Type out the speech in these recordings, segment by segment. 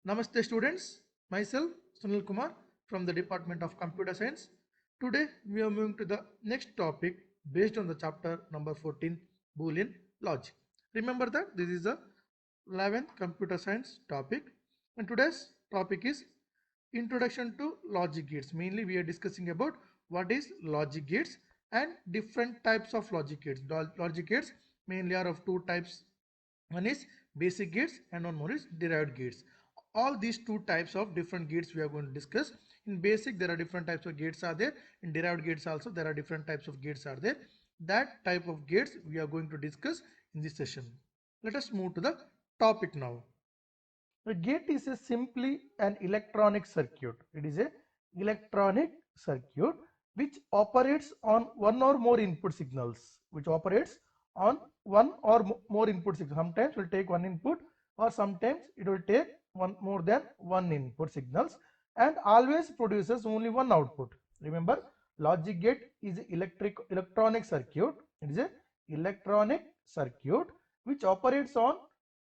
Namaste students, myself Sunil Kumar from the Department of Computer Science. Today we are moving to the next topic based on the chapter number 14 Boolean Logic. Remember that this is the 11th Computer Science topic and today's topic is Introduction to Logic Gates. Mainly we are discussing about what is logic gates and different types of logic gates. Logic gates mainly are of two types, one is basic gates and one more is derived gates. All these two types of different gates we are going to discuss. In basic there are different types of gates are there. In derived gates also there are different types of gates are there. That type of gates we are going to discuss in this session. Let us move to the topic now. A gate is a simply an electronic circuit. It is a electronic circuit which operates on one or more input signals. Which operates on one or more input signals. Sometimes will take one input or sometimes it will take one more than one input signals and always produces only one output. Remember, logic gate is electronic circuit. It is a electronic circuit which operates on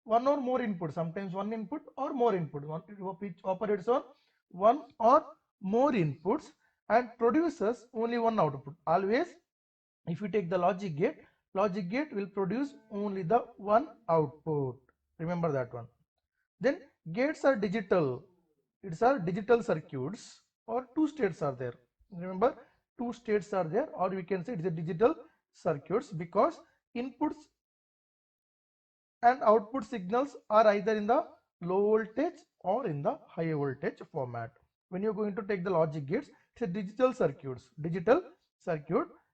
one or more input, sometimes one input or more input, which operates on one or more inputs and produces only one output. Always if you take the logic gate will produce only the one output. Remember that one. Then gates are digital. It's are digital circuits or two states are there. Remember, two states are there, or we can say it's a digital circuits because inputs and output signals are either in the low voltage or in the high voltage format. When you're going to take the logic gates, it's a digital circuit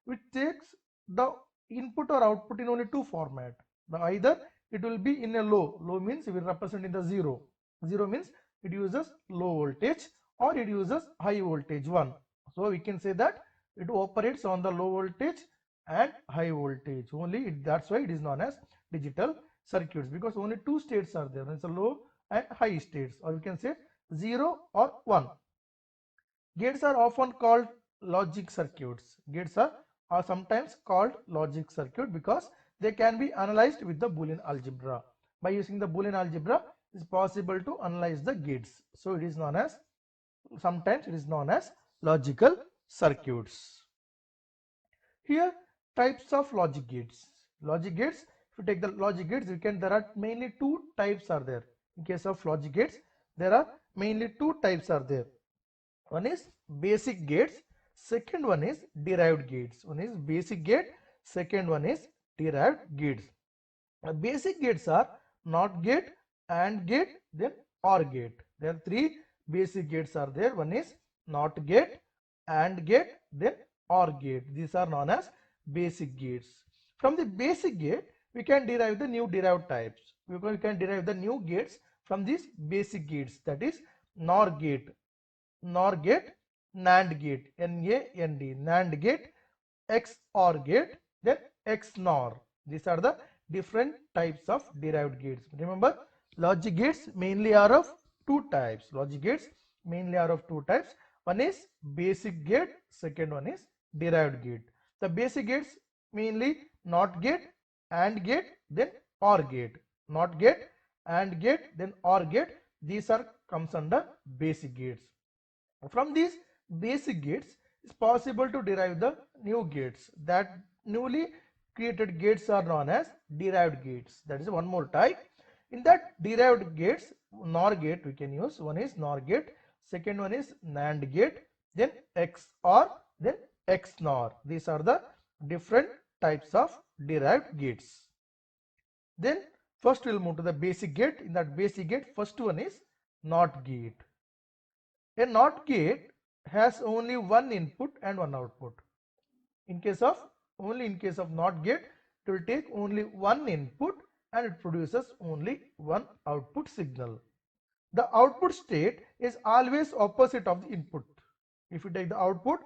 which takes the input or output in only two format. Either it will be in a low means it will represent in the zero means it uses low voltage or it uses high voltage one. So we can say that it operates on the low voltage and high voltage only. That's why it is known as digital circuits, because only two states are there. It's a low and high states, or you can say 0 or 1. Gates are often called logic circuits. Are sometimes called logic circuit because they can be analyzed with the Boolean algebra. By using the Boolean algebra, it is possible to analyze the gates. So it is known as, sometimes it is known as logical circuits. Here, types of logic gates. Logic gates, if you take the logic gates, there are mainly two types are there. In case of logic gates, there are mainly two types are there. One is basic gates, second one is derived gates. One is basic gate, second one is derived gates. Basic gates are NOT gate, AND gate, then OR gate. There are three basic gates are there. One is NOT gate, AND gate, then OR gate. These are known as basic gates. From the basic gate, we can derive the new derived types. We can derive the new gates from these basic gates, that is NOR gate, NAND gate, N-A-N-D, NAND gate, XOR gate, then XNOR. These are the different types of derived gates. Remember, logic gates mainly are of two types. Logic gates mainly are of two types. One is basic gate, second one is derived gate. The basic gates mainly NOT gate, AND gate, then OR gate. NOT gate, AND gate, then OR gate. These are comes under basic gates. From these basic gates, it's possible to derive the new gates. That newly created gates are known as derived gates. That is one more type. In that derived gates, NOR gate we can use. One is NOR gate, second one is NAND gate, then XOR, then XNOR. These are the different types of derived gates. Then first we'll move to the basic gate. In that basic gate, first one is NOT gate. A NOT gate has only one input and one output. In case of NOT gate, it will take only one input and it produces only one output signal. The output state is always opposite of the input. If you take the output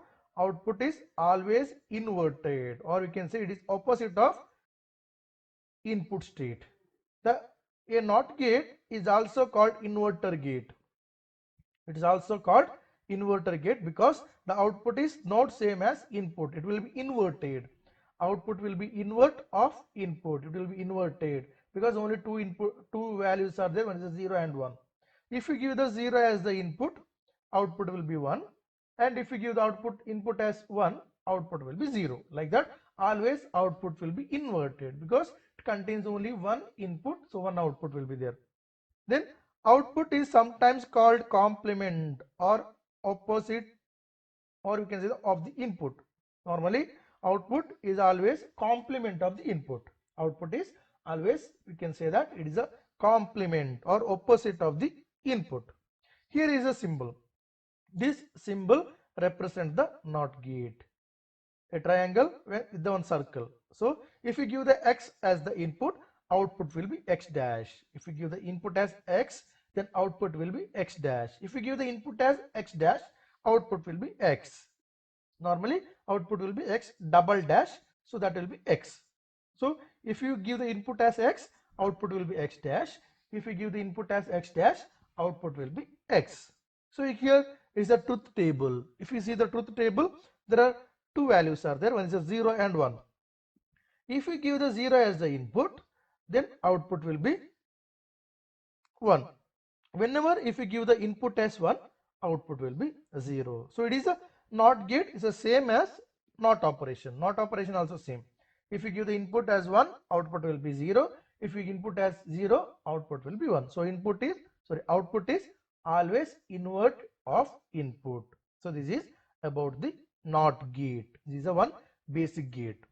is always inverted, or we can say it is opposite of input state. A NOT gate is also called inverter gate. It is also called inverter gate because the output is not same as input. It will be inverted. Output will be invert of input. It will be inverted because only two values are there. One is 0 and 1. If you give the 0 as the input, output will be 1, and if you give the input as 1, output will be 0. Like that, always output will be inverted because it contains only one input, so one output will be there. Then output is sometimes called complement or opposite, or you can say of the input. Normally output is always complement of the input. Output is always, we can say that it is a complement or opposite of the input. Here is a symbol. This symbol represents the NOT gate, a triangle with the one circle. So if you give the x as the input, output will be x dash. If you give the input as x, then output will be x dash. If you give the input as x dash, output will be x. Normally output will be x double dash, so that will be x. So if you give the input as x, output will be x dash. If you give the input as x dash, output will be x. So here is the truth table. If you see the truth table, there are two values are there. One is a 0 and 1. If we give the 0 as the input, then output will be 1. Whenever if you give the input as 1, output will be 0. So it is a NOT gate is the same as NOT operation. NOT operation also same. If you give the input as 1, output will be 0. If you input as 0, output will be 1. So output is always invert of input. So this is about the NOT gate. This is a one basic gate.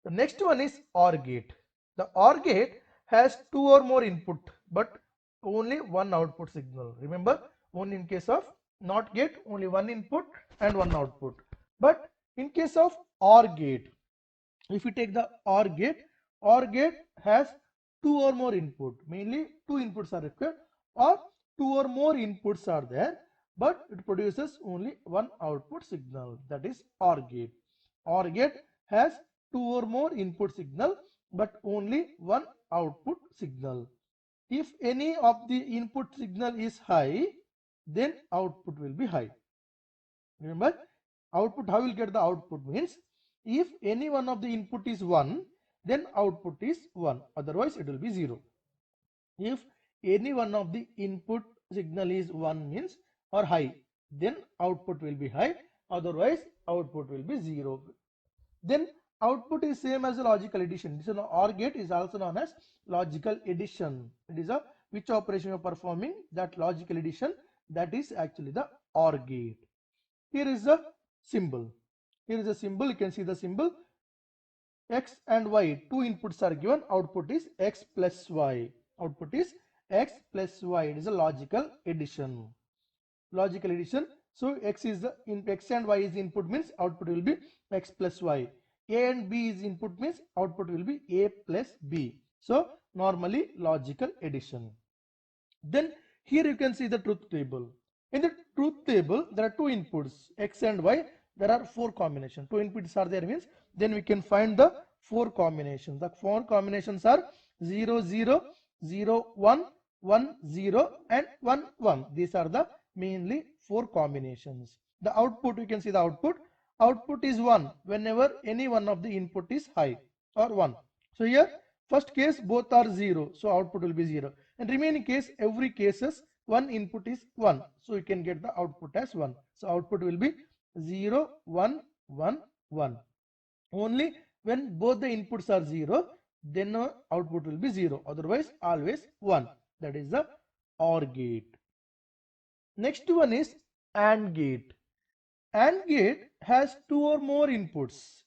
The next one is OR gate. The OR gate has two or more input but only one output signal. Remember, only in case of NOT gate, only one input and one output. But in case of OR gate, if you take the OR gate has two or more input. Mainly two inputs are required, or two or more inputs are there, but it produces only one output signal. That is OR gate. OR gate has two or more input signal but only one output signal. If any of the input signal is high, then output will be high. Remember, output, how you will get the output means, if any one of the input is 1, then output is 1, otherwise it will be 0. If any one of the input signal is 1 means or high, then output will be high, otherwise output will be 0. Then output is same as a logical addition. This is OR gate is also known as logical addition. It is a which operation you are performing, that logical addition, that is actually the OR gate. Here is the symbol. Here is a symbol. You can see the symbol x and y. Two inputs are given. Output is x plus y. Output is x plus y. It is a logical addition. Logical addition. So x is the x and y is input means output will be x plus y. A and B is input means output will be a plus b. So normally logical addition. Then here you can see the truth table. In the truth table, there are two inputs, x and y. There are four combinations. Two inputs are there means then we can find the four combinations. The four combinations are 0, 0, 0, 1, 1, 0 and 1, 1. These are the mainly four combinations. The output, you can see the output. Output is 1 whenever any one of the input is high or 1. So here first case both are 0, so output will be 0. And remaining case, every cases one input is 1, so you can get the output as 1. So output will be 0, 1, 1, 1. Only when both the inputs are 0, then output will be 0. Otherwise always 1. That is the OR gate. Next one is AND gate. AND gate has two or more inputs.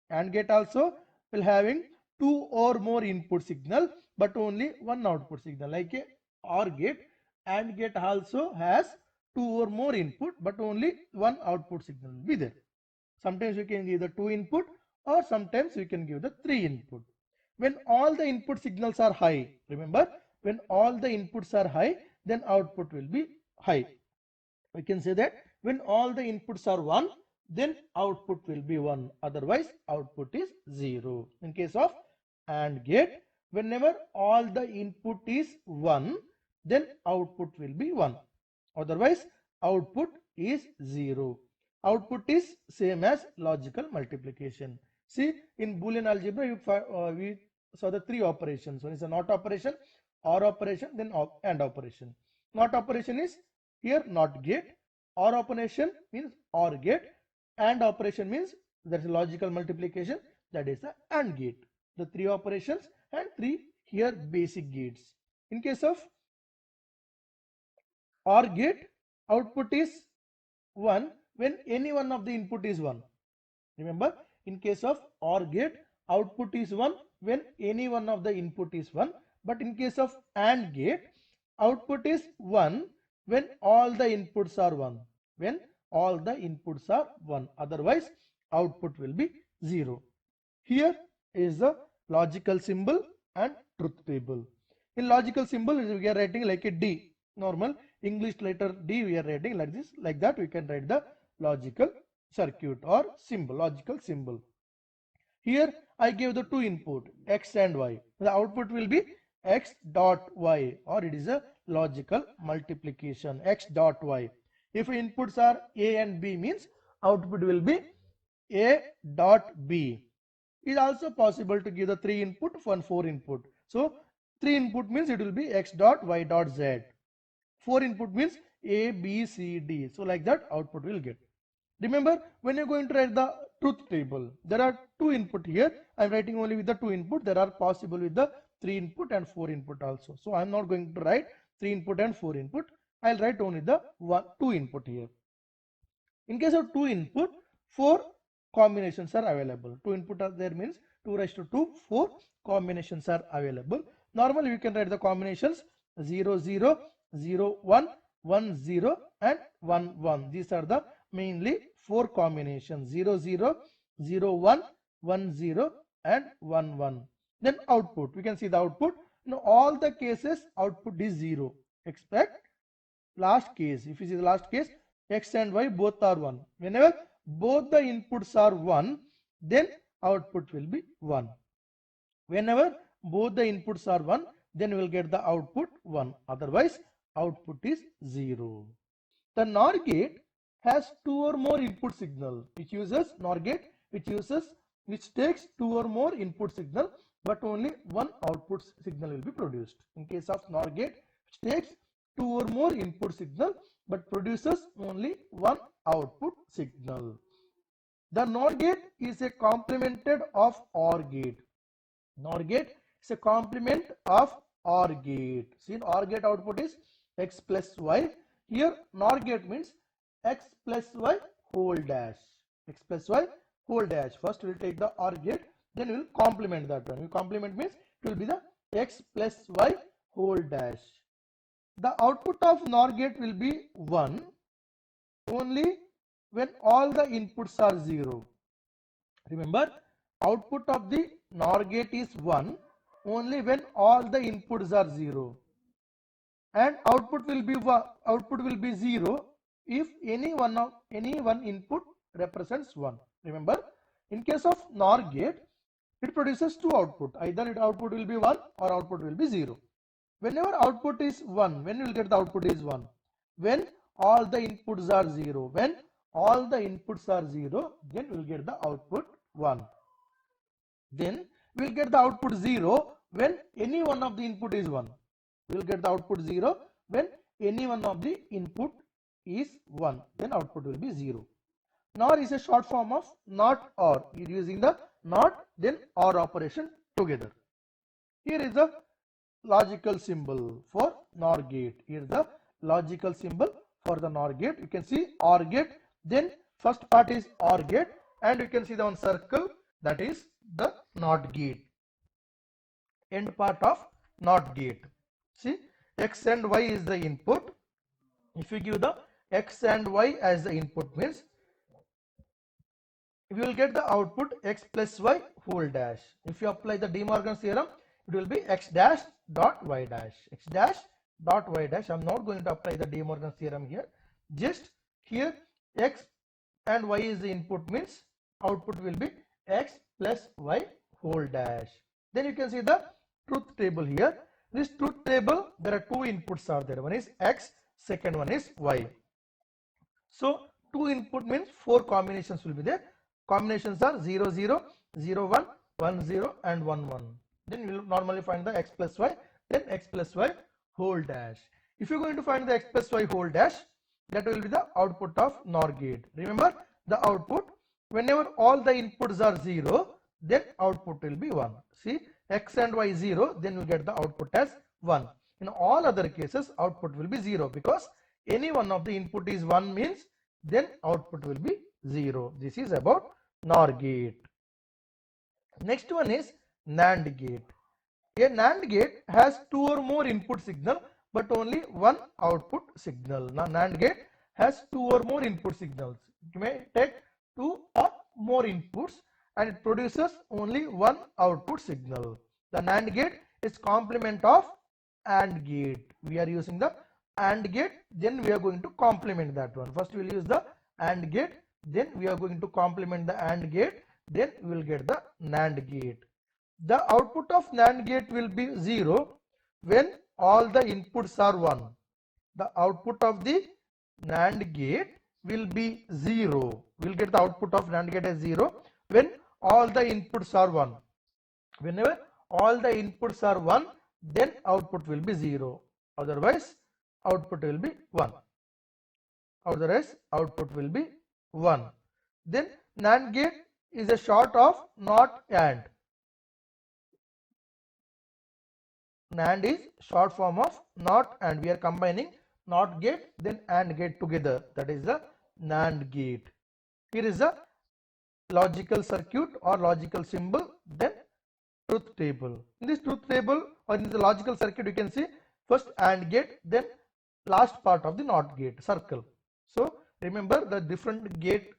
AND gate also will having two or more input signal but only one output signal. Like a OR gate, AND gate also has two or more input but only one output signal will be there. Sometimes you can give the two input or sometimes you can give the three input. When all the input signals are high, remember, when all the inputs are high, then output will be high. We can say that when all the inputs are 1, then output will be 1, otherwise output is 0. In case of AND gate, whenever all the input is 1, then output will be 1, otherwise output is 0. Output is same as logical multiplication. See, in Boolean algebra we saw the three operations. One is a NOT operation, OR operation, then AND operation. Not operation is here not gate. Or operation means or gate. And operation means there is a logical multiplication, that is the AND gate. The three operations and three here basic gates. In case of OR gate, output is 1 when any one of the input is 1. Remember, in case of OR gate, output is 1 when any one of the input is 1. But in case of AND gate, output is 1 when all the inputs are 1. When all the inputs are 1. Otherwise, output will be 0. Here is the logical symbol and truth table. In logical symbol, we are writing like a D. Normal English letter D we are writing like this. Like that we can write the logical circuit or symbol, logical symbol. Here I give the two input X and Y. The output will be X dot Y, or it is a logical multiplication X dot Y. If inputs are A and B means output will be A dot B. It is also possible to give the 3 input, 4 input. So 3 input means it will be X dot Y dot Z. 4 input means A, B, C, D. So like that output will get. Remember, when you're going to write the truth table, there are 2 input here. I'm writing only with the 2 input. There are possible with the 3 input and 4 input also. So I'm not going to write 3 input and 4 input. I'll write only the 2 input here. In case of 2 input, 4 combinations are available. 2 input are there means 2 raised to 2, 4 combinations are available. Normally we can write the combinations 0, 0, 0, 1, 1, 0 and 1, 1. These are the mainly 4 combinations 0, 0, 0, 1, 1, 0 and 1, 1. Then output, we can see the output. In all the cases output is 0 except last case. If you see the last case, X and Y both are 1. Whenever both the inputs are 1, then output will be 1. Whenever both the inputs are 1, then we will get the output 1. Otherwise, output is 0. The NOR gate has 2 or more input signal. It uses NOR gate, which takes 2 or more input signal, but only one output signal will be produced. In case of NOR gate, which takes 2 or more input signal, but produces only one output signal. The NOR gate is a complemented of OR gate. NOR gate is a complement of OR gate. See, in OR gate output is X plus Y. Here NOR gate means X plus Y whole dash. X plus Y whole dash. First we will take the OR gate, then we will complement that one. We complement means it will be the X plus Y whole dash. The output of NOR gate will be 1 only when all the inputs are 0. Remember, output of the NOR gate is 1 only when all the inputs are 0. And output will be 0 if any one input represents 1. Remember, in case of NOR gate, it produces 2 output. Either output will be 1 or output will be 0. Whenever output is 1, when you will get the output is 1? When all the inputs are 0. When all the inputs are 0, then we will get the output 1. Then we will get the output 0 when any one of the input is 1. We will get the output 0 when any one of the input is 1. Then output will be 0. NOR is a short form of NOT OR. You are using the NOT then OR operation together. Here is the logical symbol for NOR gate. Here is the logical symbol for the NOR gate. You can see OR gate. Then first part is OR gate, and you can see the one circle, that is the NOT gate. End part of NOT gate. See, X and Y is the input. If you give the X and Y as the input means we will get the output X plus Y whole dash. If you apply the De Morgan's theorem, it will be X dash dot Y dash. X dash dot Y dash. I am not going to apply the De Morgan's theorem here. Just here X and Y is the input means output will be X plus Y whole dash. Then you can see the truth table here. This truth table, there are 2 inputs are there. One is X, second one is Y. So 2 input means 4 combinations will be there. Combinations are 0, 0, 0, 1, 1, 0 and 1, 1. Then we will normally find the X plus Y, then X plus Y whole dash. If you're going to find the x plus y whole dash, that will be the output of NOR gate. Remember the output, whenever all the inputs are 0, then output will be 1. See, x and y 0, then you get the output as 1. In all other cases, output will be 0 because any one of the input is 1 means then output will be 0. This is about NOR gate. Next one is NAND gate. A NAND gate has 2 or more input signal but only one output signal. Now NAND gate has 2 or more input signals. It may take 2 or more inputs and it produces only one output signal. The NAND gate is complement of AND gate. We are using the AND gate, then we are going to complement that one. First we will use the AND gate, then we are going to complement the AND gate, then we will get the NAND gate. The output of NAND gate will be 0 when all the inputs are 1. The output of the NAND gate will be 0. We will get the output of NAND gate as 0 when all the inputs are 1. Whenever all the inputs are 1, then output will be 0. Otherwise, output will be 1. Otherwise, output will be 1. Then NAND gate is a short of NOT AND. NAND is short form of NOT AND. We are combining NOT gate then AND gate together. That is the NAND gate. Here is a logical circuit or logical symbol, then truth table. In this truth table or in the logical circuit, you can see first AND gate, then last part of the NOT gate circle. So remember the different gate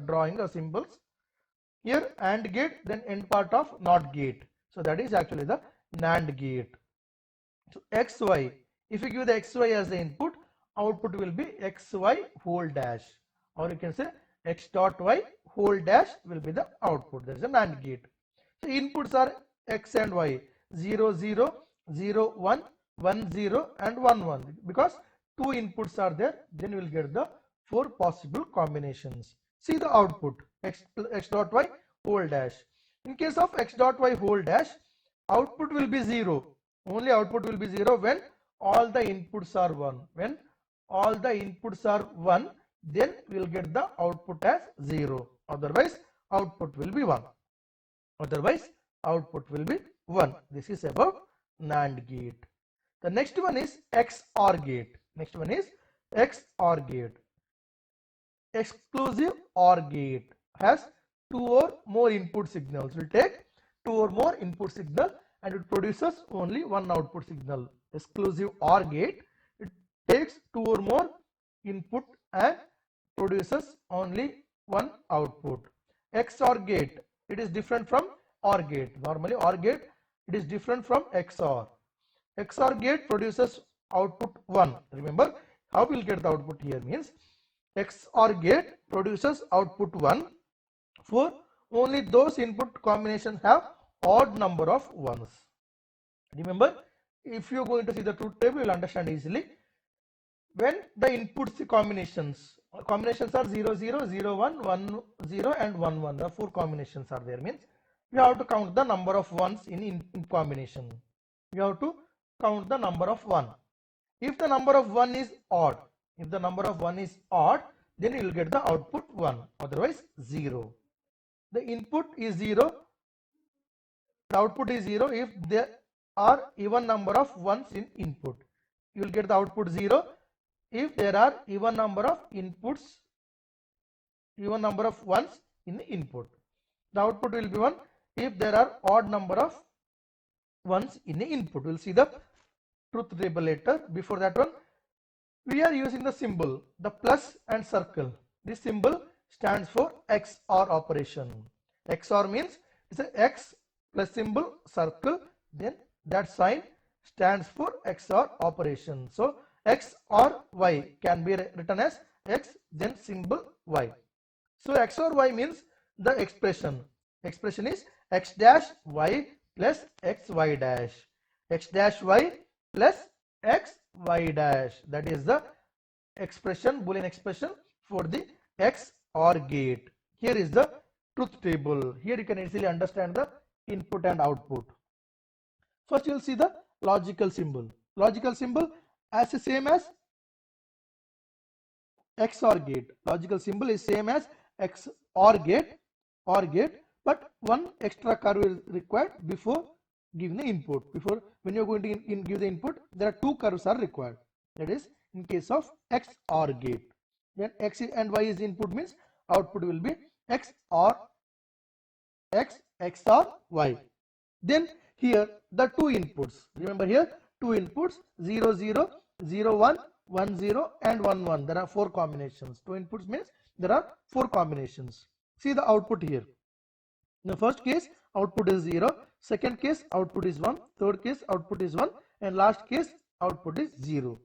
drawing or symbols. Here AND gate, then end part of NOT gate. So that is actually the NAND gate. So XY, if you give the XY as the input, output will be XY whole dash, or you can say X dot Y whole dash will be the output. That is a NAND gate. So inputs are X and Y, 0 0 0 1 1 0 and 1 1. Because two inputs are there, then we will get the 4 possible combinations. See the output X dot Y whole dash. In case of X dot Y whole dash, output will be 0. Only output will be 0 when all the inputs are 1. When all the inputs are 1, then we will get the output as 0. Otherwise, output will be 1. Otherwise, output will be 1. This is about NAND gate. The next one is XOR gate. Next one is XOR gate. Exclusive OR gate has 2 or more input signals. Will take 2 or more input signal and it produces only one output signal. Exclusive OR gate, it takes 2 or more input and produces only one output. XOR gate, it is different from OR gate. Normally OR gate, it is different from XOR. XOR gate produces output 1. Remember how we will get the output here means XOR gate produces output 1 for only those input combinations have odd number of ones. Remember, if you are going to see the truth table, you will understand easily. When the inputs combinations are 0 0 0 1 1 0 and 1 1, the 4 combinations are there means we have to count the number of ones in combination. We have to count the number of 1. If the number of 1 is odd, then you will get the output 1, otherwise 0. The input is 0, the output is 0 if there are even number of ones in input. You will get the output 0 if there are even number of inputs, even number of ones in the input. The output will be 1 if there are odd number of ones in the input. We will see the truth table later. Before that one, we are using the symbol, the plus and circle. This symbol stands for XOR operation. XOR means it's a X plus symbol circle, then that sign stands for XOR operation. So X or Y can be written as X then symbol Y. So XOR Y means the expression. Expression is X dash Y plus XY dash. X dash Y plus XY dash. That is the expression, Boolean expression for the XOR gate. Here is the truth table. Here you can easily understand the input and output. First you will see the logical symbol. Logical symbol as the same as XOR gate. Logical symbol is same as XOR gate, OR gate, but one extra curve is required before giving the input. Before, when you're going to give the input, there are two curves are required. That is in case of XOR gate. Then X and Y is input means output will be X or X XOR Y. Then here the two inputs. Remember here two inputs 0 0 0 1 1 0 and 1 1. There are four combinations. Two inputs means there are four combinations. See the output here. In the first case output is 0, second case output is 1, third case output is 1, and last case output is 0.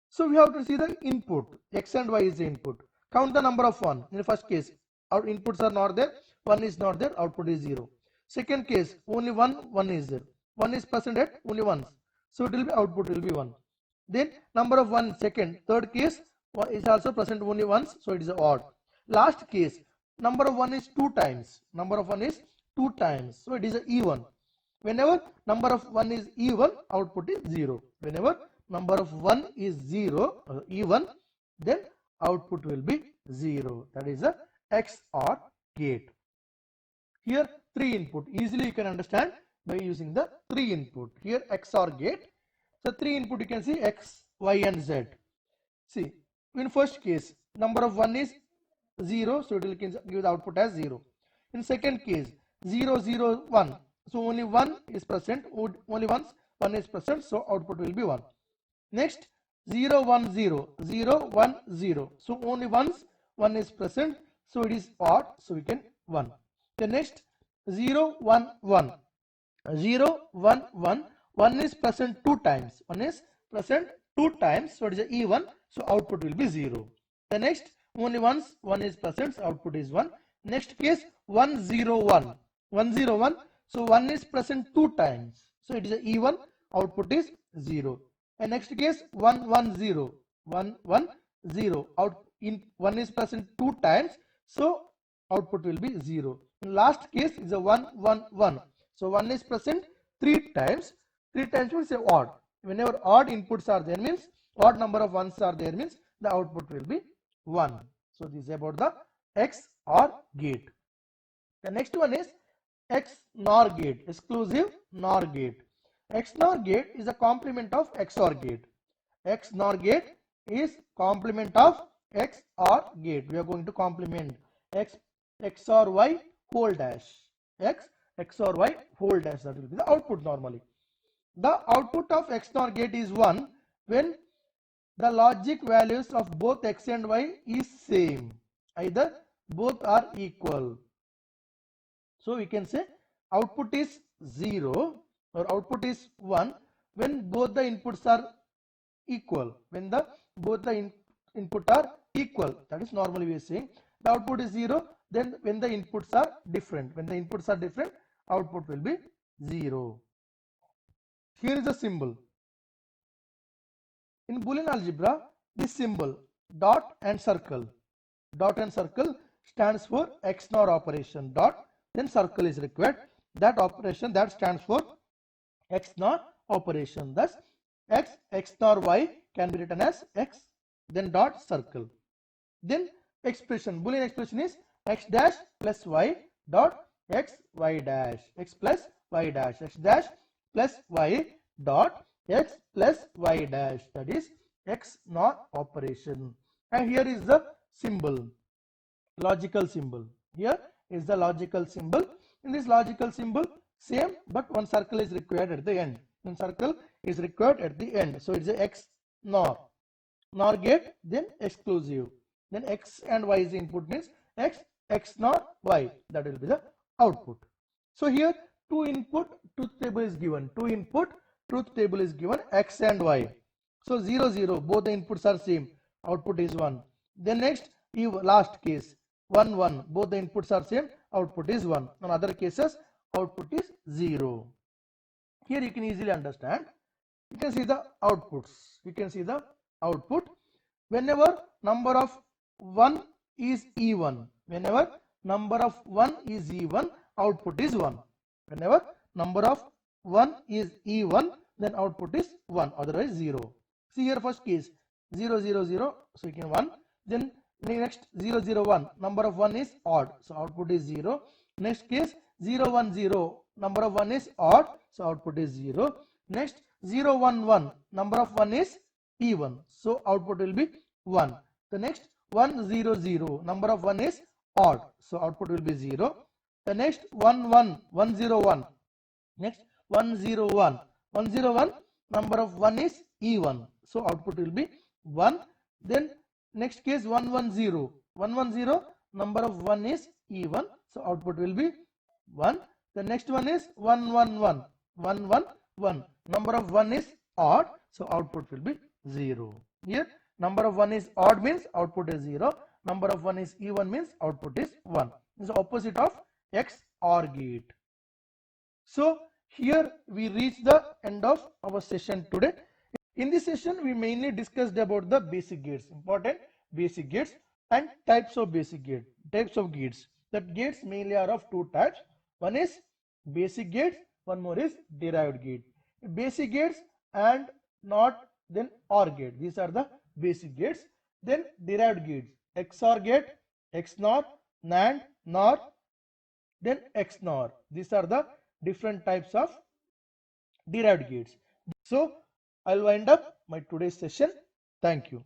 So we have to see the input. X and Y is the input. Count the number of 1. In the first case our inputs are not there, 1 is not there, output is 0. Second case only 1 is there. 1 is present at only once, so it will be output will be 1. Then number of 1 second, third case is also present only once, so it is odd. Last case number of 1 is 2 times. Number of 1 is 2 times, so it is even. Whenever number of 1 is even, output is 0. Whenever number of 1 is 0 even, then output will be 0. That is a XOR gate. Here 3 input, easily you can understand by using the 3 input. Here XOR gate. So 3 input you can see X, Y and Z. See, in first case number of 1 is 0, so it will give the output as 0. In second case 0 0 1, so only 1 is present, only once 1 is present, so output will be 1. Next 0 1 0 0 1 0, so only once 1 is present, so it is odd, so we can 1. The next 0 1 1 0 1 1, 1 is present 2 times, 1 is present 2 times, so it is even, so output will be 0. The next only once 1 is present, so output is 1. Next case 1 0 1 1 0 1, so 1 is present 2 times, so it is even, output is 0. And next case 1 1 0 1 1 0, out in 1 is present 2 times, so output will be 0. In last case is a 1 1 1, so 1 is present 3 times. 3 times means a odd. Whenever odd inputs are there means, odd number of ones are there means, the output will be 1. So this is about the XOR gate. The next one is XNOR gate, exclusive NOR gate. XNOR gate is a complement of XOR gate. XNOR gate is complement of XOR gate. We are going to complement X XOR Y whole dash. X XOR Y whole dash, that will be the output normally. The output of XNOR gate is 1 when the logic values of both X and Y is same. Either both are equal. So we can say output is 0 or output is 1 when both the inputs are equal. When both the input are equal, that is normally we are saying. The output is 0 then when the inputs are different. When the inputs are different, output will be 0. Here is a symbol. In Boolean algebra, this symbol dot and circle stands for XNOR operation. Dot, then circle is required. That operation that stands for XNOR operation. Thus X XNOR Y can be written as X, then dot circle. Then expression, Boolean expression is X dash plus Y dot X Y dash, X plus Y dash, X dash plus Y dot X plus Y dash, that is XNOR operation. And here is the symbol, logical symbol. Here is the logical symbol. In this logical symbol, same, but one circle is required at the end. One circle is required at the end. So it's a XNOR. NOR gate, then exclusive. Then X and Y is the input means X XNOR Y. That will be the output. So here two input truth table is given. Two input truth table is given X and Y. So 0 0, both the inputs are same. Output is 1. Then next last case 1 1, both the inputs are same. Output is 1. On other cases output is 0. Here you can easily understand. You can see the outputs. You can see the output. Whenever number of 1 is even, whenever number of 1 is even, output is 1. Whenever number of 1 is even, then output is 1, otherwise 0. See here first case 0 0 0, so you can 1. Then next 0 0 1, number of 1 is odd, so output is 0. Next case 0 1 0, number of 1 is odd, so output is 0. Next 0 1 1, number of 1 is even, so output will be 1. The next 1 0 0, number of 1 is odd, so output will be 0. The next 1 1 1 0 1, next 1 0 1 1 0 1, number of 1 is even, so output will be 1. Then next case 1 1 0 1 1 0, number of 1 is even, so output will be 1. The next one is 1 1 1 1 1 1, number of 1 is odd, so output will be 0. Here number of 1 is odd means output is 0, number of 1 is even means output is 1. This is opposite of XOR gate. So here we reach the end of our session today. In this session we mainly discussed about the basic gates, important basic gates, and types of basic gate, types of gates. That gates mainly are of two types. One is basic gates, one more is derived gate. Basic gates and not, then OR gate, these are the basic gates. Then derived gates, XOR gate, XNOR, NAND, NOR, then XNOR. These are the different types of derived gates. So I'll wind up my today's session. Thank you.